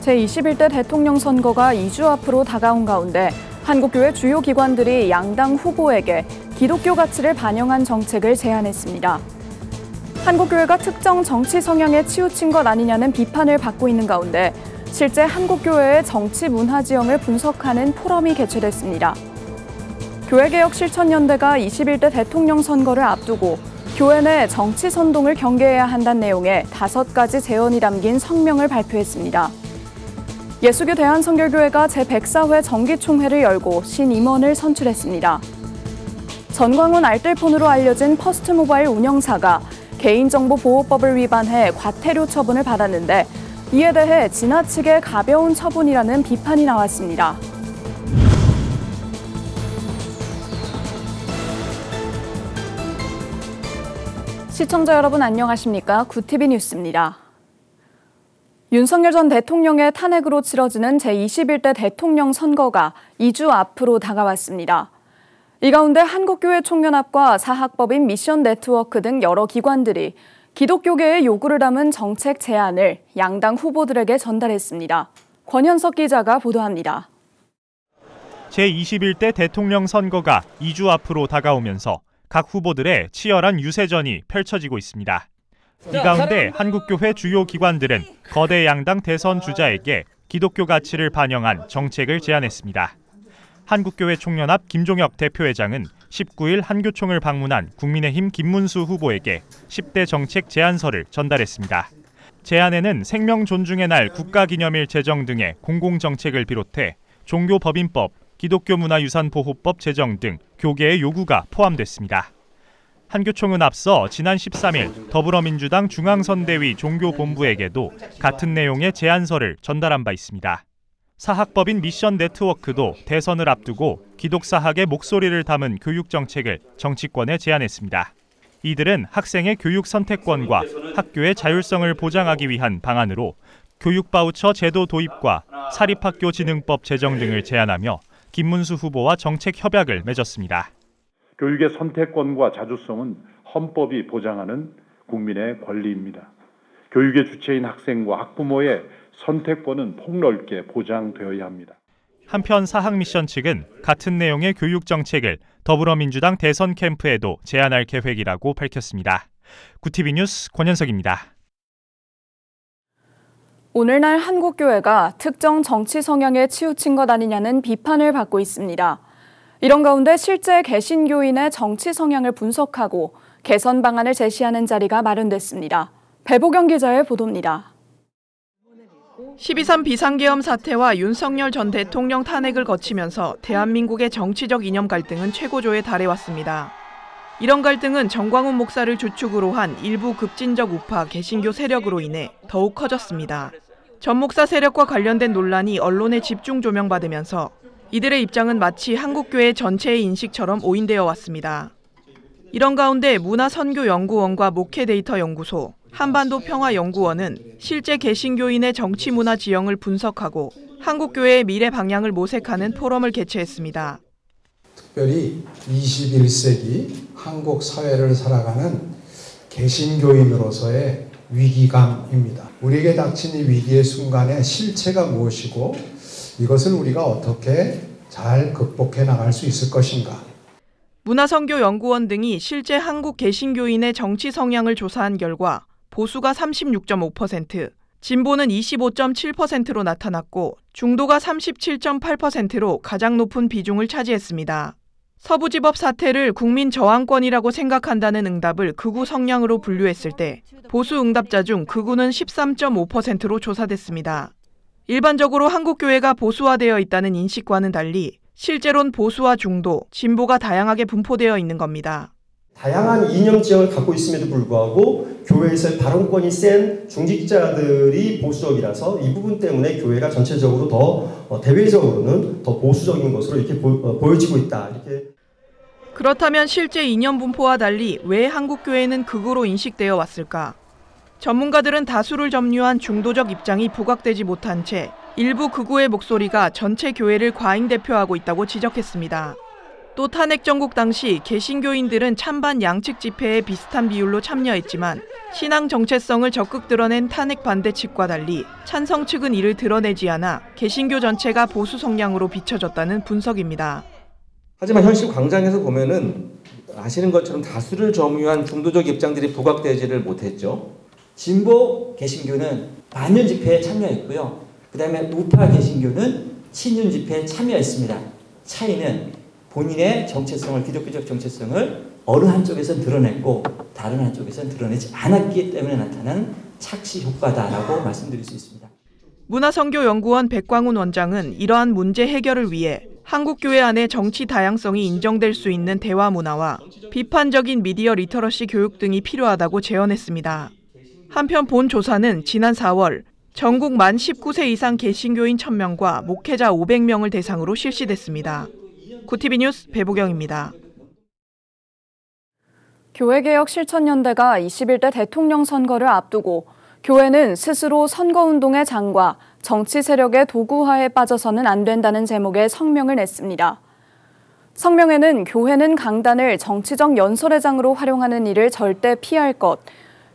제21대 대통령 선거가 2주 앞으로 다가온 가운데 한국교회 주요 기관들이 양당 후보에게 기독교 가치를 반영한 정책을 제안했습니다. 한국교회가 특정 정치 성향에 치우친 것 아니냐는 비판을 받고 있는 가운데 실제 한국교회의 정치 문화 지형을 분석하는 포럼이 개최됐습니다. 교회개혁 실천연대가 21대 대통령 선거를 앞두고 교회 내 정치 선동을 경계해야 한다는 내용의 5가지 제언이 담긴 성명을 발표했습니다. 예수교 대한선결교회가 제104회 정기총회를 열고 신임원을 선출했습니다. 전광훈 알뜰폰으로 알려진 퍼스트모바일 운영사가 개인정보보호법을 위반해 과태료 처분을 받았는데 이에 대해 지나치게 가벼운 처분이라는 비판이 나왔습니다. 시청자 여러분 안녕하십니까? 구티비 뉴스입니다. 윤석열 전 대통령의 탄핵으로 치러지는 제21대 대통령 선거가 2주 앞으로 다가왔습니다. 이 가운데 한국교회 총연합과 사학법인 미션 네트워크 등 여러 기관들이 기독교계의 요구를 담은 정책 제안을 양당 후보들에게 전달했습니다. 권현석 기자가 보도합니다. 제21대 대통령 선거가 2주 앞으로 다가오면서 각 후보들의 치열한 유세전이 펼쳐지고 있습니다. 이 가운데 한국교회 주요 기관들은 거대 양당 대선 주자에게 기독교 가치를 반영한 정책을 제안했습니다. 한국교회 총연합 김종혁 대표회장은 19일 한교총을 방문한 국민의힘 김문수 후보에게 10대 정책 제안서를 전달했습니다. 제안에는 생명 존중의 날 국가기념일 제정 등의 공공정책을 비롯해 종교법인법, 기독교문화유산보호법 제정 등 교계의 요구가 포함됐습니다. 한교총은 앞서 지난 13일 더불어민주당 중앙선대위 종교본부에게도 같은 내용의 제안서를 전달한 바 있습니다. 사학법인 미션 네트워크도 대선을 앞두고 기독사학의 목소리를 담은 교육정책을 정치권에 제안했습니다. 이들은 학생의 교육 선택권과 학교의 자율성을 보장하기 위한 방안으로 교육바우처 제도 도입과 사립학교진흥법 제정 등을 제안하며 김문수 후보와 정책 협약을 맺었습니다. 교육의 선택권과 자주성은 헌법이 보장하는 국민의 권리입니다. 교육의 주체인 학생과 학부모의 선택권은 폭넓게 보장되어야 합니다. 한편 사학미션 측은 같은 내용의 교육 정책을 더불어민주당 대선 캠프에도 제안할 계획이라고 밝혔습니다. 구티비 뉴스 권현석입니다. 오늘날 한국교회가 특정 정치 성향에 치우친 것 아니냐는 비판을 받고 있습니다. 이런 가운데 실제 개신교인의 정치 성향을 분석하고 개선 방안을 제시하는 자리가 마련됐습니다. 배보경 기자의 보도입니다. 12.3 비상계엄 사태와 윤석열 전 대통령 탄핵을 거치면서 대한민국의 정치적 이념 갈등은 최고조에 달해왔습니다. 이런 갈등은 정광훈 목사를 주축으로 한 일부 급진적 우파 개신교 세력으로 인해 더욱 커졌습니다. 전 목사 세력과 관련된 논란이 언론에 집중 조명받으면서 이들의 입장은 마치 한국교회 전체의 인식처럼 오인되어 왔습니다. 이런 가운데 문화선교연구원과 목회데이터연구소, 한반도평화연구원은 실제 개신교인의 정치문화 지형을 분석하고 한국교회의 미래 방향을 모색하는 포럼을 개최했습니다. 특별히 21세기 한국 사회를 살아가는 개신교인으로서의 위기감입니다. 우리에게 닥친 이 위기의 순간에 실체가 무엇이고 이것을 우리가 어떻게 잘 극복해 나갈 수 있을 것인가. 문화선교연구원 등이 실제 한국 개신교인의 정치 성향을 조사한 결과 보수가 36.5%, 진보는 25.7%로 나타났고 중도가 37.8%로 가장 높은 비중을 차지했습니다. 서부지법 사태를 국민 저항권이라고 생각한다는 응답을 극우 성향으로 분류했을 때 보수 응답자 중 극우는 13.5%로 조사됐습니다. 일반적으로 한국교회가 보수화되어 있다는 인식과는 달리 실제로는 보수와 중도, 진보가 다양하게 분포되어 있는 겁니다. 다양한 이념 지형을 갖고 있음에도 불구하고 교회에서의 발언권이 센 중직자들이 보수적이라서 이 부분 때문에 교회가 전체적으로 더 대외적으로는 더 보수적인 것으로 이렇게 보여지고 있다. 이렇게. 그렇다면 실제 이념 분포와 달리 왜 한국교회는 극우로 인식되어 왔을까? 전문가들은 다수를 점유한 중도적 입장이 부각되지 못한 채 일부 극우의 목소리가 전체 교회를 과잉 대표하고 있다고 지적했습니다. 또 탄핵 정국 당시 개신교인들은 찬반 양측 집회에 비슷한 비율로 참여했지만 신앙 정체성을 적극 드러낸 탄핵 반대 측과 달리 찬성 측은 이를 드러내지 않아 개신교 전체가 보수 성향으로 비춰졌다는 분석입니다. 하지만 현실 광장에서 보면은 아시는 것처럼 다수를 점유한 중도적 입장들이 부각되지를 못했죠. 진보 개신교는 반윤 집회에 참여했고요. 그다음에 우파 개신교는 친윤 집회에 참여했습니다. 차이는 본인의 정체성을, 기독교적 정체성을 어느 한쪽에서는 드러냈고 다른 한쪽에서는 드러내지 않았기 때문에 나타난 착시 효과다라고 말씀드릴 수 있습니다. 문화선교연구원 백광훈 원장은 이러한 문제 해결을 위해 한국교회 안에 정치 다양성이 인정될 수 있는 대화 문화와 비판적인 미디어 리터러시 교육 등이 필요하다고 제언했습니다. 한편 본 조사는 지난 4월 전국 만 19세 이상 개신교인 1000명과 목회자 500명을 대상으로 실시됐습니다. 구티비 뉴스 배보경입니다. 교회개혁 실천연대가 21대 대통령 선거를 앞두고 교회는 스스로 선거운동의 장과 정치 세력의 도구화에 빠져서는 안 된다는 제목의 성명을 냈습니다. 성명에는 교회는 강단을 정치적 연설회장으로 활용하는 일을 절대 피할 것,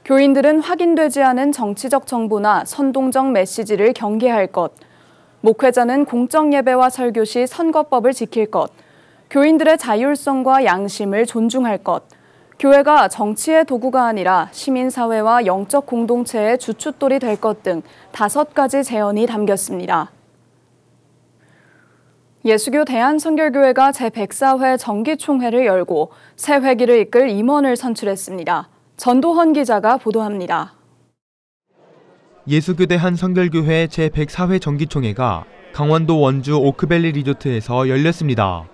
교인들은 확인되지 않은 정치적 정보나 선동적 메시지를 경계할 것, 목회자는 공적 예배와 설교 시 선거법을 지킬 것, 교인들의 자율성과 양심을 존중할 것, 교회가 정치의 도구가 아니라 시민사회와 영적 공동체의 주춧돌이 될 것 등 5가지 제언이 담겼습니다. 예수교 대한선결교회가 제104회 정기총회를 열고 새 회기를 이끌 임원을 선출했습니다. 전도헌 기자가 보도합니다. 예수교 대한선결교회 제104회 정기총회가 강원도 원주 오크밸리 리조트에서 열렸습니다.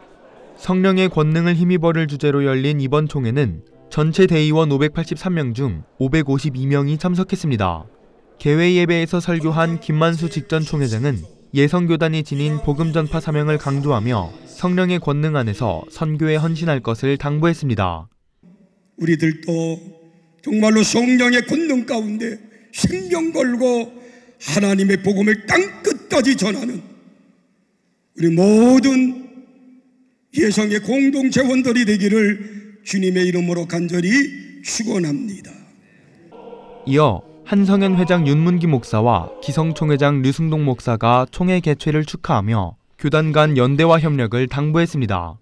성령의 권능을 힘입어를 주제로 열린 이번 총회는 전체 대의원 583명 중 552명이 참석했습니다. 개회 예배에서 설교한 김만수 직전 총회장은 예성교단이 지닌 복음 전파 사명을 강조하며 성령의 권능 안에서 선교에 헌신할 것을 당부했습니다. 우리들도 정말로 성령의 권능 가운데 생명 걸고 하나님의 복음을 땅끝까지 전하는 우리 모든 예성의 공동체원들이 되기를 주님의 이름으로 간절히 축원합니다. 이어 한성현 회장 윤문기 목사와 기성총회장 류승동 목사가 총회 개최를 축하하며 교단 간 연대와 협력을 당부했습니다.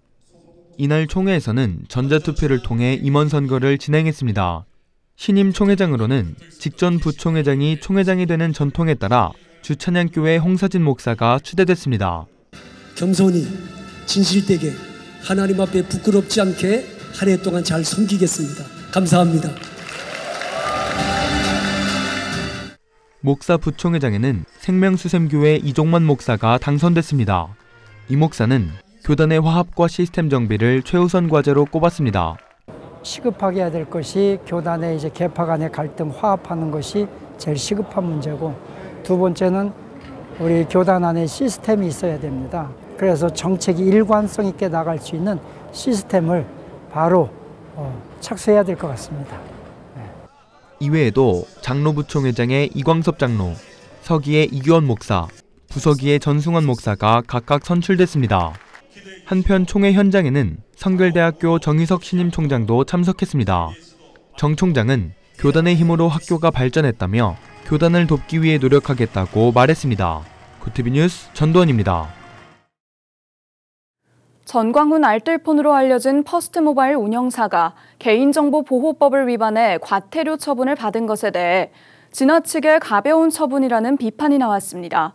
이날 총회에서는 전자투표를 통해 임원 선거를 진행했습니다. 신임 총회장으로는 직전 부총회장이 총회장이 되는 전통에 따라 주찬양교회 홍사진 목사가 추대됐습니다. 겸손히 진실되게 하나님 앞에 부끄럽지 않게 한 해 동안 잘 섬기겠습니다. 감사합니다. 목사 부총회장에는 생명수샘교회 이종만 목사가 당선됐습니다. 이 목사는 교단의 화합과 시스템 정비를 최우선 과제로 꼽았습니다. 시급하게 해야 될 것이 교단의 이제 계파 간의 갈등 화합하는 것이 제일 시급한 문제고, 두 번째는 우리 교단 안에 시스템이 있어야 됩니다. 그래서 정책이 일관성 있게 나갈 수 있는 시스템을 바로 착수해야 될 것 같습니다. 이외에도 장로부총회장의 이광섭 장로, 서기의 이규원 목사, 부서기의 전승원 목사가 각각 선출됐습니다. 한편 총회 현장에는 성결대학교 정희석 신임 총장도 참석했습니다. 정 총장은 교단의 힘으로 학교가 발전했다며 교단을 돕기 위해 노력하겠다고 말했습니다. 구티비 뉴스 전도헌입니다. 전광훈 알뜰폰으로 알려진 퍼스트모바일 운영사가 개인정보보호법을 위반해 과태료 처분을 받은 것에 대해 지나치게 가벼운 처분이라는 비판이 나왔습니다.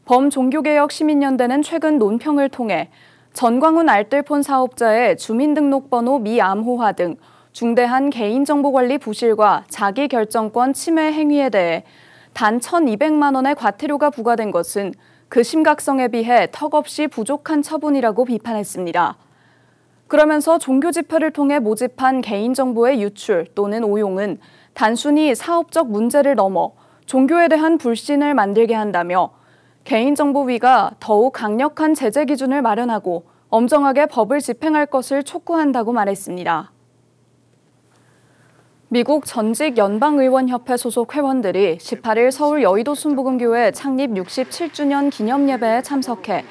범종교개혁 시민연대는 최근 논평을 통해 전광훈 알뜰폰 사업자의 주민등록번호 미암호화 등 중대한 개인정보관리 부실과 자기결정권 침해 행위에 대해 단 1,200만 원의 과태료가 부과된 것은 그 심각성에 비해 턱없이 부족한 처분이라고 비판했습니다. 그러면서 종교 집회를 통해 모집한 개인정보의 유출 또는 오용은 단순히 사업적 문제를 넘어 종교에 대한 불신을 만들게 한다며 개인정보위가 더욱 강력한 제재 기준을 마련하고 엄정하게 법을 집행할 것을 촉구한다고 말했습니다. 미국 전직 연방의원협회 소속 회원들이 18일 서울 여의도 순복음교회 창립 67주년 기념예배에 참석해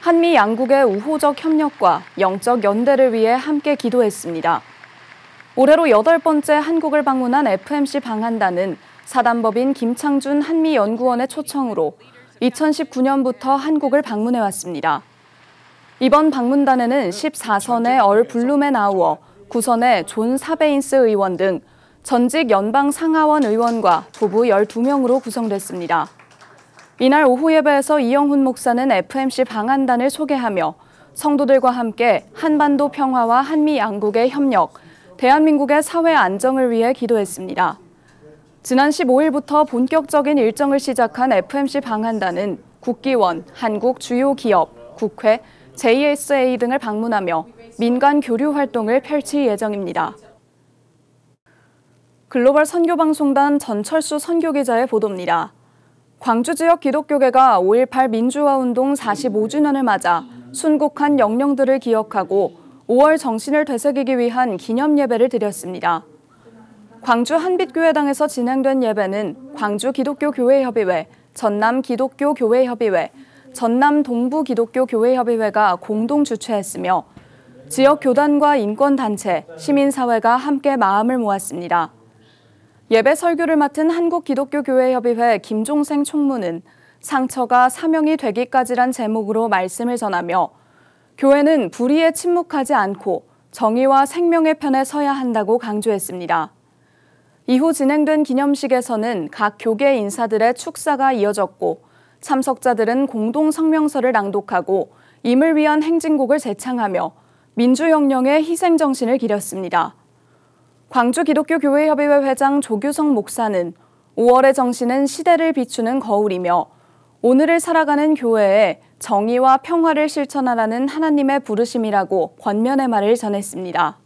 한미 양국의 우호적 협력과 영적 연대를 위해 함께 기도했습니다. 올해로 8번째 한국을 방문한 FMC 방한단은 사단법인 김창준 한미연구원의 초청으로 2019년부터 한국을 방문해왔습니다. 이번 방문단에는 14선의 얼 블루멘아우어, 9선의 존 사베인스 의원 등 전직 연방 상하원 의원과 부부 12명으로 구성됐습니다. 이날 오후 예배에서 이영훈 목사는 FMC 방한단을 소개하며 성도들과 함께 한반도 평화와 한미 양국의 협력, 대한민국의 사회 안정을 위해 기도했습니다. 지난 15일부터 본격적인 일정을 시작한 FMC 방한단은 국기원, 한국 주요 기업, 국회, JSA 등을 방문하며 민간 교류 활동을 펼칠 예정입니다. 글로벌 선교방송단 전철수 선교기자의 보도입니다. 광주 지역 기독교계가 5.18 민주화운동 45주년을 맞아 순국한 영령들을 기억하고 5월 정신을 되새기기 위한 기념 예배를 드렸습니다. 광주 한빛교회당에서 진행된 예배는 광주 기독교교회협의회, 전남 기독교교회협의회, 전남 동부 기독교교회협의회가 공동 주최했으며 지역 교단과 인권단체, 시민사회가 함께 마음을 모았습니다. 예배 설교를 맡은 한국기독교교회협의회 김종생 총무는 상처가 사명이 되기까지란 제목으로 말씀을 전하며 교회는 불의에 침묵하지 않고 정의와 생명의 편에 서야 한다고 강조했습니다. 이후 진행된 기념식에서는 각 교계 인사들의 축사가 이어졌고 참석자들은 공동 성명서를 낭독하고 임을 위한 행진곡을 제창하며 민주혁명의 희생정신을 기렸습니다. 광주 기독교교회협의회 회장 조규성 목사는 5월의 정신은 시대를 비추는 거울이며 오늘을 살아가는 교회에 정의와 평화를 실천하라는 하나님의 부르심이라고 권면의 말을 전했습니다.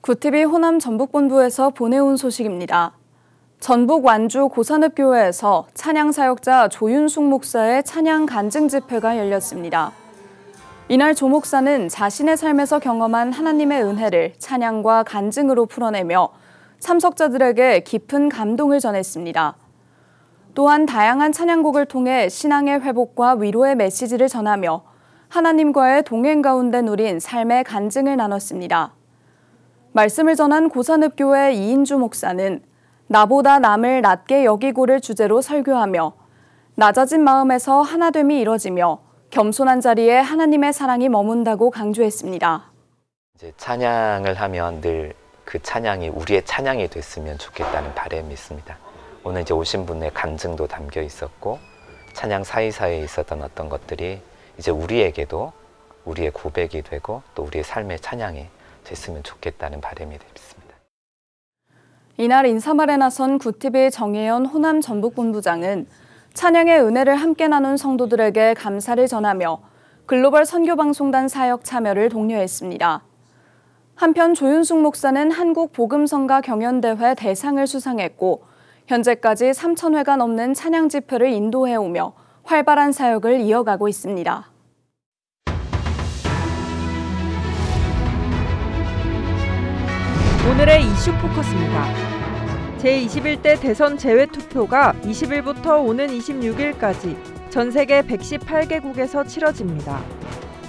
구TV 호남 전북본부에서 보내온 소식입니다. 전북 완주 고산읍교회에서 찬양사역자 조윤숙 목사의 찬양 간증 집회가 열렸습니다. 이날 조 목사는 자신의 삶에서 경험한 하나님의 은혜를 찬양과 간증으로 풀어내며 참석자들에게 깊은 감동을 전했습니다. 또한 다양한 찬양곡을 통해 신앙의 회복과 위로의 메시지를 전하며 하나님과의 동행 가운데 누린 삶의 간증을 나눴습니다. 말씀을 전한 고산읍교회 이인주 목사는 나보다 남을 낮게 여기고를 주제로 설교하며 낮아진 마음에서 하나됨이 이뤄지며 겸손한 자리에 하나님의 사랑이 머문다고 강조했습니다. 이제 찬양을 하면 늘 그 찬양이 우리의 찬양이 됐으면 좋겠다는 바람이 있습니다. 오늘 이제 오신 분의 간증도 담겨 있었고 찬양 사이사이에 있었던 어떤 것들이 이제 우리에게도 우리의 고백이 되고 또 우리의 삶의 찬양이 됐으면 좋겠다는 바람이 있습니다. 이날 인사말에 나선 구TV 정혜연 호남 전북본부장은 찬양의 은혜를 함께 나눈 성도들에게 감사를 전하며 글로벌 선교방송단 사역 참여를 독려했습니다. 한편 조윤숙 목사는 한국복음성가 경연대회 대상을 수상했고 현재까지 3,000회가 넘는 찬양 집회를 인도해오며 활발한 사역을 이어가고 있습니다. 오늘의 이슈 포커스입니다. 제21대 대선 재외투표가 20일부터 오는 26일까지 전 세계 118개국에서 치러집니다.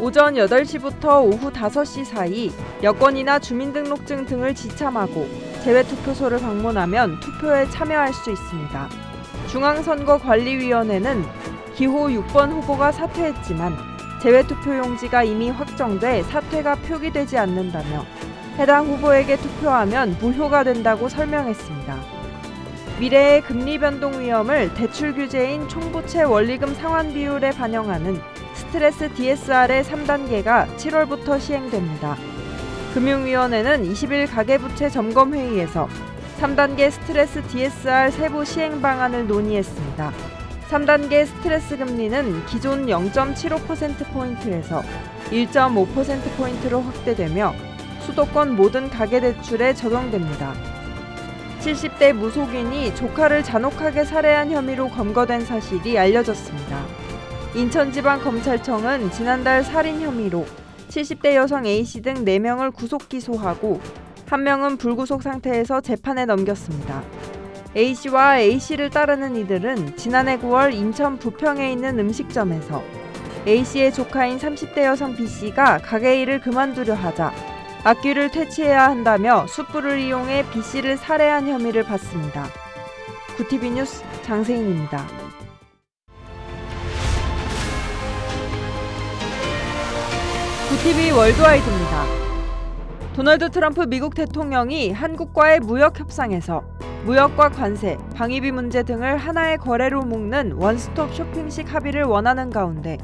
오전 8시부터 오후 5시 사이 여권이나 주민등록증 등을 지참하고 재외투표소를 방문하면 투표에 참여할 수 있습니다. 중앙선거관리위원회는 기호 6번 후보가 사퇴했지만 재외투표용지가 이미 확정돼 사퇴가 표기되지 않는다며 해당 후보에게 투표하면 무효가 된다고 설명했습니다. 미래의 금리 변동 위험을 대출 규제인 총부채 원리금 상환 비율에 반영하는 스트레스 DSR의 3단계가 7월부터 시행됩니다. 금융위원회는 20일 가계부채 점검회의에서 3단계 스트레스 DSR 세부 시행 방안을 논의했습니다. 3단계 스트레스 금리는 기존 0.75%포인트에서 1.5%포인트로 확대되며 수도권 모든 가계대출에 적용됩니다. 70대 무속인이 조카를 잔혹하게 살해한 혐의로 검거된 사실이 알려졌습니다. 인천지방검찰청은 지난달 살인 혐의로 70대 여성 A씨 등 4명을 구속 기소하고 1명은 불구속 상태에서 재판에 넘겼습니다. A씨와 A씨를 따르는 이들은 지난해 9월 인천 부평에 있는 음식점에서 A씨의 조카인 30대 여성 B씨가 가게 일을 그만두려 하자 악귀를 퇴치해야 한다며 숯불을 이용해 B씨를 살해한 혐의를 받습니다. 구티비 뉴스 장세인입니다. 구티비 월드와이드입니다. 도널드 트럼프 미국 대통령이 한국과의 무역 협상에서 무역과 관세, 방위비 문제 등을 하나의 거래로 묶는 원스톱 쇼핑식 합의를 원하는 가운데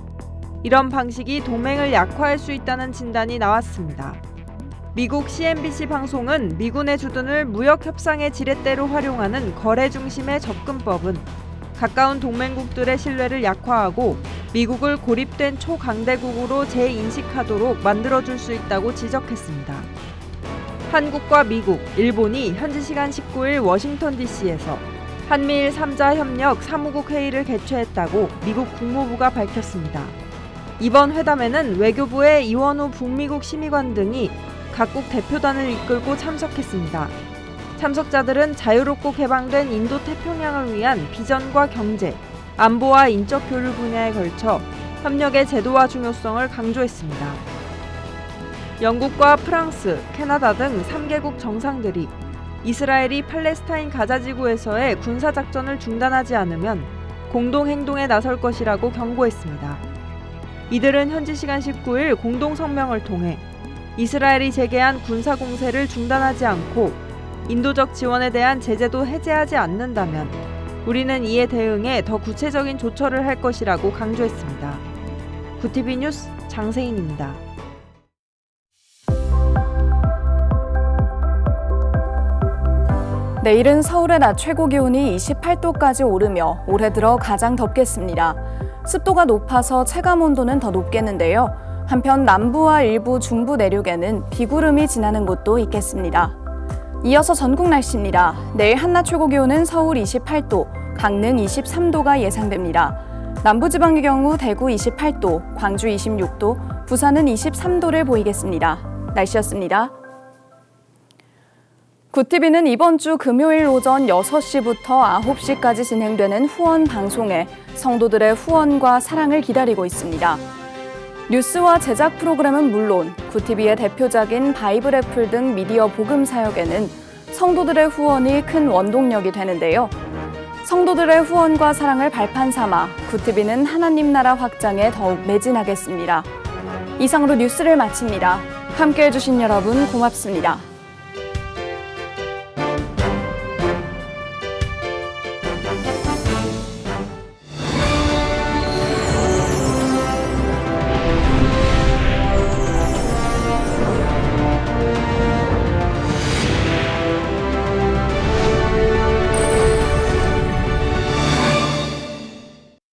이런 방식이 동맹을 약화할 수 있다는 진단이 나왔습니다. 미국 CNBC 방송은 미군의 주둔을 무역 협상의 지렛대로 활용하는 거래 중심의 접근법은 가까운 동맹국들의 신뢰를 약화하고 미국을 고립된 초강대국으로 재인식하도록 만들어줄 수 있다고 지적했습니다. 한국과 미국, 일본이 현지 시간 19일 워싱턴 DC에서 한미일 3자 협력 사무국 회의를 개최했다고 미국 국무부가 밝혔습니다. 이번 회담에는 외교부의 이원우 북미국 심의관 등이 각국 대표단을 이끌고 참석했습니다. 참석자들은 자유롭고 개방된 인도 태평양을 위한 비전과 경제, 안보와 인적 교류 분야에 걸쳐 협력의 제도와 중요성을 강조했습니다. 영국과 프랑스, 캐나다 등 3개국 정상들이 이스라엘이 팔레스타인 가자지구에서의 군사작전을 중단하지 않으면 공동행동에 나설 것이라고 경고했습니다. 이들은 현지 시간 19일 공동성명을 통해 이스라엘이 제기한 군사공세를 중단하지 않고 인도적 지원에 대한 제재도 해제하지 않는다면 우리는 이에 대응해 더 구체적인 조처를 할 것이라고 강조했습니다. 구티비 뉴스 장세인입니다. 내일은 서울의 낮 최고 기온이 28도까지 오르며 올해 들어 가장 덥겠습니다. 습도가 높아서 체감 온도는 더 높겠는데요. 한편 남부와 일부 중부 내륙에는 비구름이 지나는 곳도 있겠습니다. 이어서 전국 날씨입니다. 내일 한낮 최고 기온은 서울 28도, 강릉 23도가 예상됩니다. 남부지방의 경우 대구 28도, 광주 26도, 부산은 23도를 보이겠습니다. 날씨였습니다. 구티비는 이번 주 금요일 오전 6시부터 9시까지 진행되는 후원 방송에 성도들의 후원과 사랑을 기다리고 있습니다. 뉴스와 제작 프로그램은 물론 구티비의 대표작인 바이블 애플 등 미디어 복음 사역에는 성도들의 후원이 큰 원동력이 되는데요. 성도들의 후원과 사랑을 발판 삼아 구티비는 하나님 나라 확장에 더욱 매진하겠습니다. 이상으로 뉴스를 마칩니다. 함께해 주신 여러분 고맙습니다.